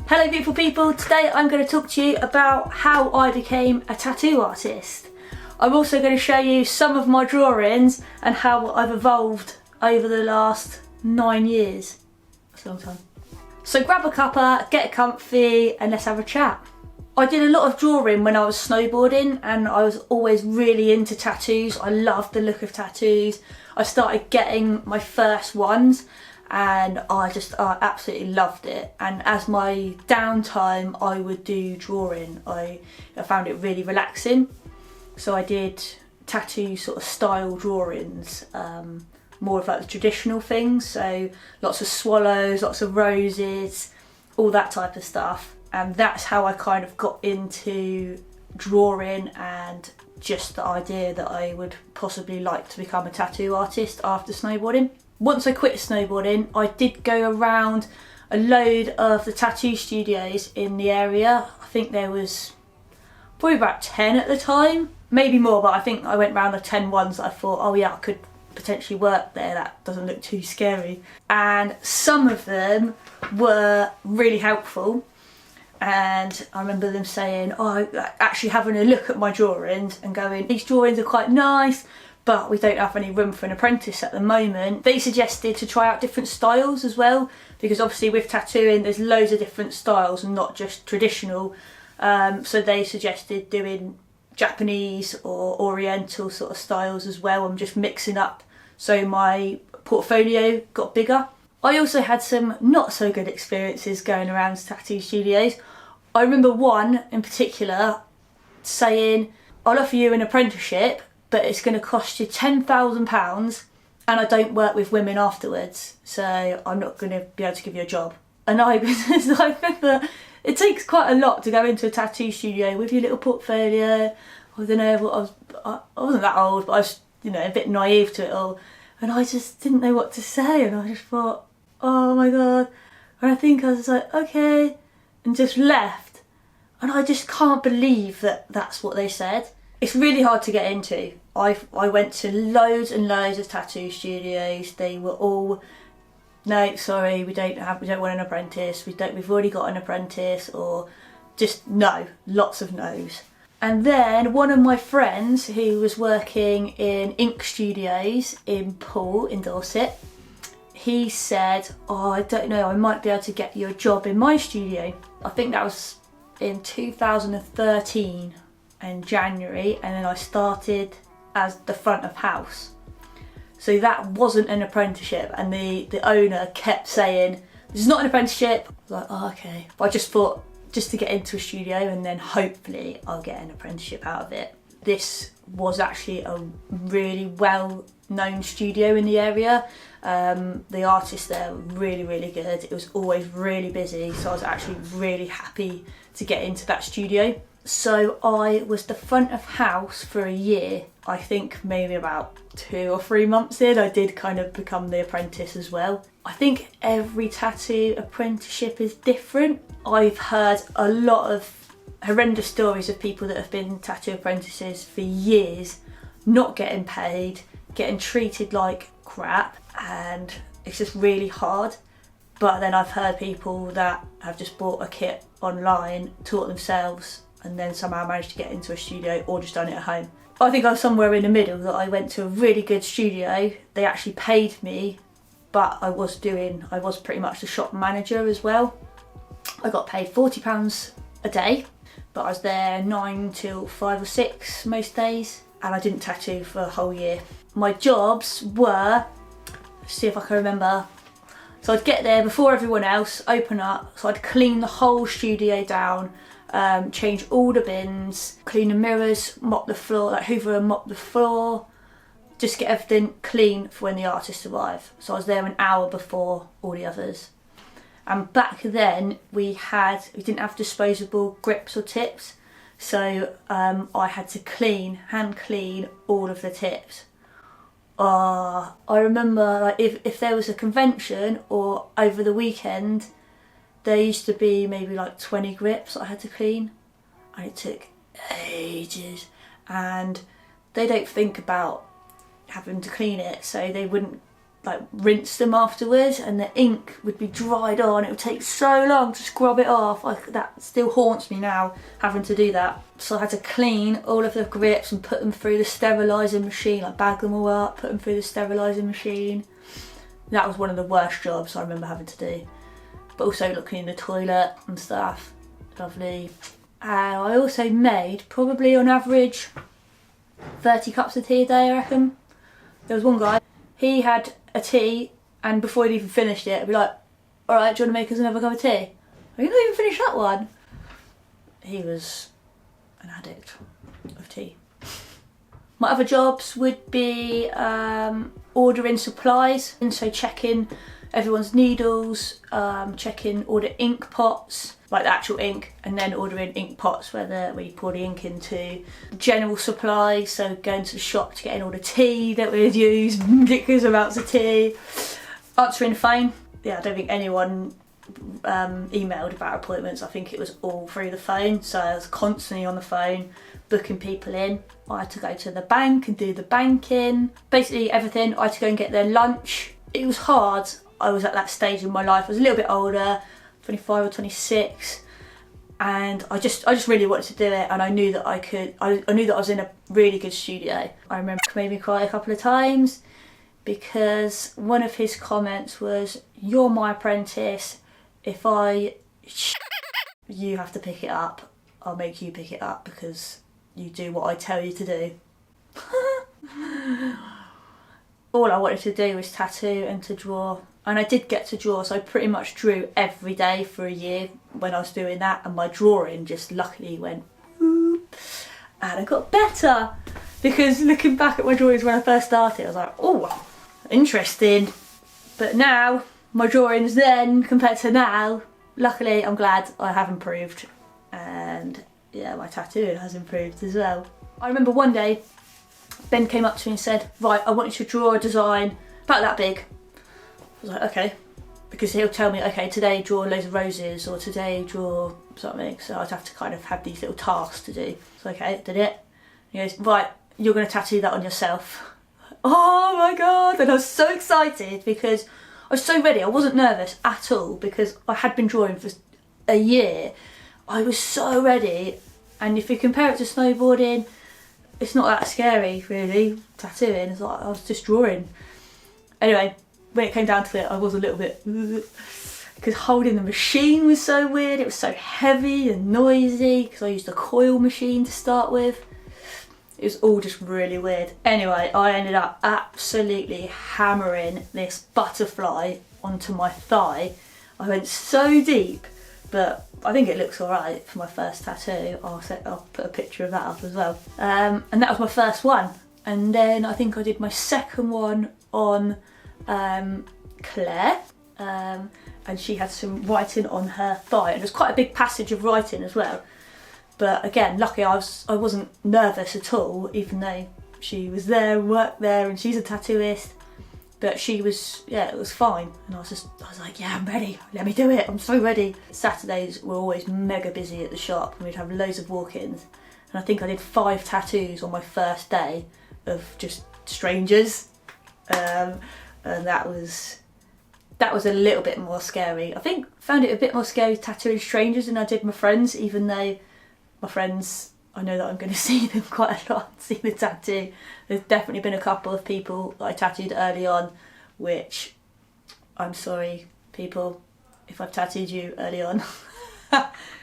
Hello beautiful people, today I'm going to talk to you about how I became a tattoo artist. I'm also going to show you some of my drawings and how I've evolved over the last 9 years. That's a long time. So grab a cuppa, get comfy and let's have a chat. I did a lot of drawing when I was snowboarding and I was always really into tattoos. I loved the look of tattoos. I started getting my first ones and I absolutely loved it, and as my downtime I would do drawing. I found it really relaxing, so I did tattoo sort of style drawings, more of like the traditional things, so lots of swallows, lots of roses, all that type of stuff, and that's how I kind of got into drawing and just the idea that I would possibly like to become a tattoo artist after snowboarding. Once I quit snowboarding, I did go around a load of the tattoo studios in the area. I think there was probably about 10 at the time, maybe more, but I think I went around the 10 ones that I thought, oh yeah, I could potentially work there, that doesn't look too scary. And some of them were really helpful, and I remember them saying, oh, actually having a look at my drawings and going, these drawings are quite nice, but we don't have any room for an apprentice at the moment. They suggested to try out different styles as well, because obviously with tattooing there's loads of different styles and not just traditional. So they suggested doing Japanese or Oriental sort of styles as well, and just mixing up so my portfolio got bigger. I also had some not so good experiences going around tattoo studios. I remember one in particular saying, I'll offer you an apprenticeship, but it's going to cost you £10,000 and I don't work with women afterwards, so I'm not going to be able to give you a job. And I remember it takes quite a lot to go into a tattoo studio with your little portfolio. I don't know, I wasn't that old, but I was, a bit naive to it all, and I just didn't know what to say, and I just thought, oh my god. And I think I was like, okay, and just left. And I just can't believe that that's what they said. It's really hard to get into. I went to loads and loads of tattoo studios. They were all, no, sorry, we don't want an apprentice. We've already got an apprentice, or just no, lots of no's. And then one of my friends who was working in ink studios in Poole in Dorset, he said, oh, I don't know, I might be able to get you a job in my studio. I think that was in 2013. In January, and then I started as the front of house. So that wasn't an apprenticeship, and the owner kept saying, this is not an apprenticeship. I was like, oh, okay. But I just thought, just to get into a studio and then hopefully I'll get an apprenticeship out of it. This was actually a really well-known studio in the area. The artists there were really, really good. It was always really busy, so I was actually really happy to get into that studio. So I was the front of house for a year. I think maybe about 2 or 3 months in, I did kind of become the apprentice as well. I think every tattoo apprenticeship is different. I've heard a lot of horrendous stories of people that have been tattoo apprentices for years, not getting paid, getting treated like crap, and it's just really hard. But then I've heard people that have just bought a kit online, taught themselves, and then somehow managed to get into a studio or just done it at home. I think I was somewhere in the middle, that I went to a really good studio. They actually paid me, but I was pretty much the shop manager as well. I got paid £40 a day, but I was there 9 till 5 or 6 most days, and I didn't tattoo for a whole year. My jobs were, let's see if I can remember. So I'd get there before everyone else, open up, so I'd clean the whole studio down, change all the bins, clean the mirrors, mop the floor, like hoover and mop the floor, just get everything clean for when the artists arrive. So I was there an hour before all the others. And back then we didn't have disposable grips or tips, so I had to hand clean all of the tips. I remember, like, if there was a convention or over the weekend, there used to be maybe like 20 grips I had to clean, and it took ages, and they don't think about having to clean it, so they wouldn't like rinse them afterwards, and the ink would be dried on. It would take so long to scrub it off. That still haunts me now, having to do that. So I had to clean all of the grips and put them through the sterilising machine, like bag them all up, put them through the sterilising machine. That was one of the worst jobs I remember having to do. But also looking in the toilet and stuff, lovely. And I also made probably on average 30 cups of tea a day, I reckon. There was one guy, he had a tea, and before he'd even finished it, I'd be like, alright, do you want to make us another cup of tea? I didn't even finish that one. He was an addict of tea. My other jobs would be ordering supplies, and so checking everyone's needles, checking all the ink pots, like the actual ink, and then ordering ink pots where you pour the ink into. General supplies, so going to the shop to get in all the tea that we'd use, ridiculous amounts of tea. Answering the phone. Yeah, I don't think anyone emailed about appointments. I think it was all through the phone, so I was constantly on the phone booking people in. I had to go to the bank and do the banking. Basically everything. I had to go and get their lunch. It was hard. I was at that stage in my life. I was a little bit older, 25 or 26, and I just really wanted to do it, and I knew that I could. I knew that I was in a really good studio. I remember it made me cry a couple of times because one of his comments was, "You're my apprentice. If you have to pick it up. I'll make you pick it up because you do what I tell you to do." All I wanted to do was tattoo and to draw. And I did get to draw, so I pretty much drew every day for a year when I was doing that, and my drawing just luckily went whoop, and I got better, because looking back at my drawings when I first started, I was like, oh, interesting. But now, my drawings then compared to now, luckily I'm glad I have improved, and yeah, my tattooing has improved as well. I remember one day, Ben came up to me and said, right, I want you to draw a design about that big. I was like, okay, because he'll tell me, okay, today draw loads of roses, or today draw something, so I'd have to kind of have these little tasks to do. So okay, did it. He goes, right, you're going to tattoo that on yourself. Oh my god, and I was so excited because I was so ready. I wasn't nervous at all because I had been drawing for a year. I was so ready, and if you compare it to snowboarding, it's not that scary really, tattooing. It's like I was just drawing. Anyway, when it came down to it, I was a little bit, because holding the machine was so weird. It was so heavy and noisy because I used a coil machine to start with. It was all just really weird. Anyway, I ended up absolutely hammering this butterfly onto my thigh. I went so deep, but I think it looks alright for my first tattoo. I'll put a picture of that up as well. And that was my first one. And then I think I did my second one on Claire, and she had some writing on her thigh, and it was quite a big passage of writing as well. But again, lucky I wasn't nervous at all, even though she was there, worked there, and she's a tattooist. But she was, yeah, it was fine, and I was like, yeah, I'm ready, let me do it, I'm so ready. Saturdays were always mega busy at the shop, and we'd have loads of walk-ins, and I think I did 5 tattoos on my first day of just strangers. And that was a little bit more scary. I found it a bit more scary tattooing strangers than I did my friends, even though my friends, I know that I'm going to see them quite a lot, see the tattoo. There's definitely been a couple of people that I tattooed early on, which I'm sorry people if I've tattooed you early on.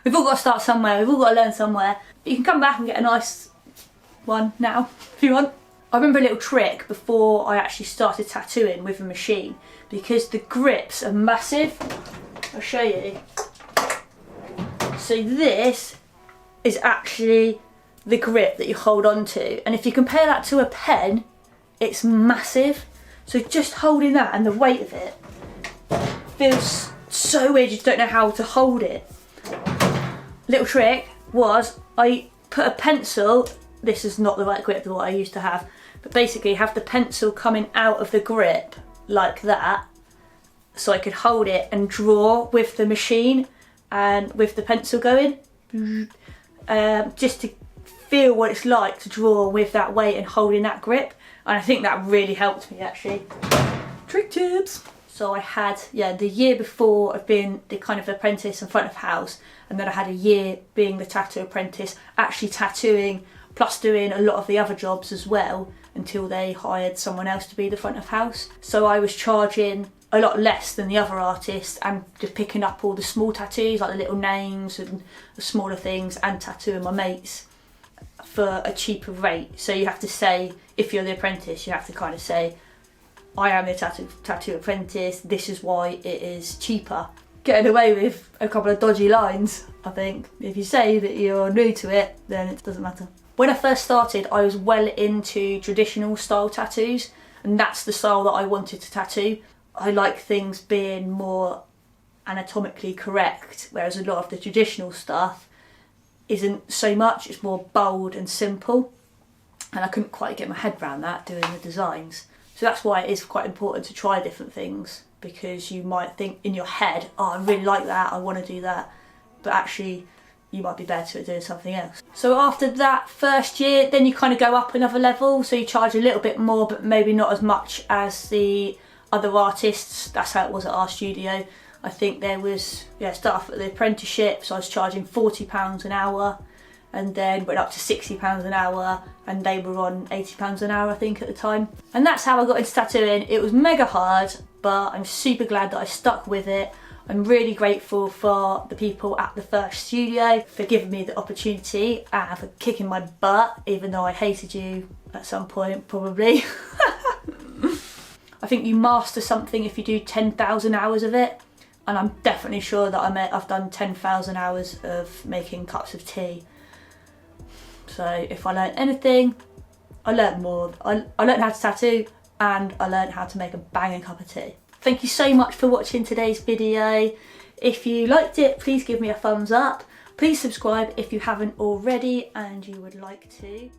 We've all got to start somewhere, we've all got to learn somewhere. But you can come back and get a nice one now if you want. I remember a little trick before I actually started tattooing with a machine, because the grips are massive. I'll show you. So this is actually the grip that you hold on to, and if you compare that to a pen, it's massive. So just holding that and the weight of it feels so weird, you just don't know how to hold it. Little trick was I put a pencil, this is not the right grip than what I used to have, but basically have the pencil coming out of the grip like that, so I could hold it and draw with the machine and with the pencil going, just to feel what it's like to draw with that weight and holding that grip. And I think that really helped me actually. Trick tips. So I had, the year before of being the kind of apprentice and front of house, and then I had a year being the tattoo apprentice, actually tattooing, plus doing a lot of the other jobs as well, until they hired someone else to be the front of house. So I was charging a lot less than the other artists and just picking up all the small tattoos, like the little names and the smaller things, and tattooing my mates for a cheaper rate. So you have to say, if you're the apprentice, you have to kind of say, I am the tattoo apprentice, this is why it is cheaper. Getting away with a couple of dodgy lines, I think. If you say that you're new to it, then it doesn't matter. When I first started, I was well into traditional style tattoos, and that's the style that I wanted to tattoo. I like things being more anatomically correct, whereas a lot of the traditional stuff isn't so much, it's more bold and simple. And I couldn't quite get my head around that doing the designs. So that's why it is quite important to try different things, because you might think in your head, oh, I really like that, I want to do that, but actually you might be better at doing something else. So after that first year, then you kind of go up another level, so you charge a little bit more, but maybe not as much as the other artists. That's how it was at our studio. I think there was, start off at the apprenticeship, so I was charging £40 an hour, and then went up to £60 an hour, and they were on £80 an hour, I think, at the time. And that's how I got into tattooing. It was mega hard, but I'm super glad that I stuck with it. I'm really grateful for the people at the first studio for giving me the opportunity and for kicking my butt, even though I hated you at some point, probably. I think you master something if you do 10,000 hours of it, and I'm definitely sure that I've done 10,000 hours of making cups of tea. So if I learned anything, I learned more. I learned how to tattoo, and I learned how to make a banging cup of tea. Thank you so much for watching today's video. If you liked it, please give me a thumbs up. Please subscribe if you haven't already and you would like to.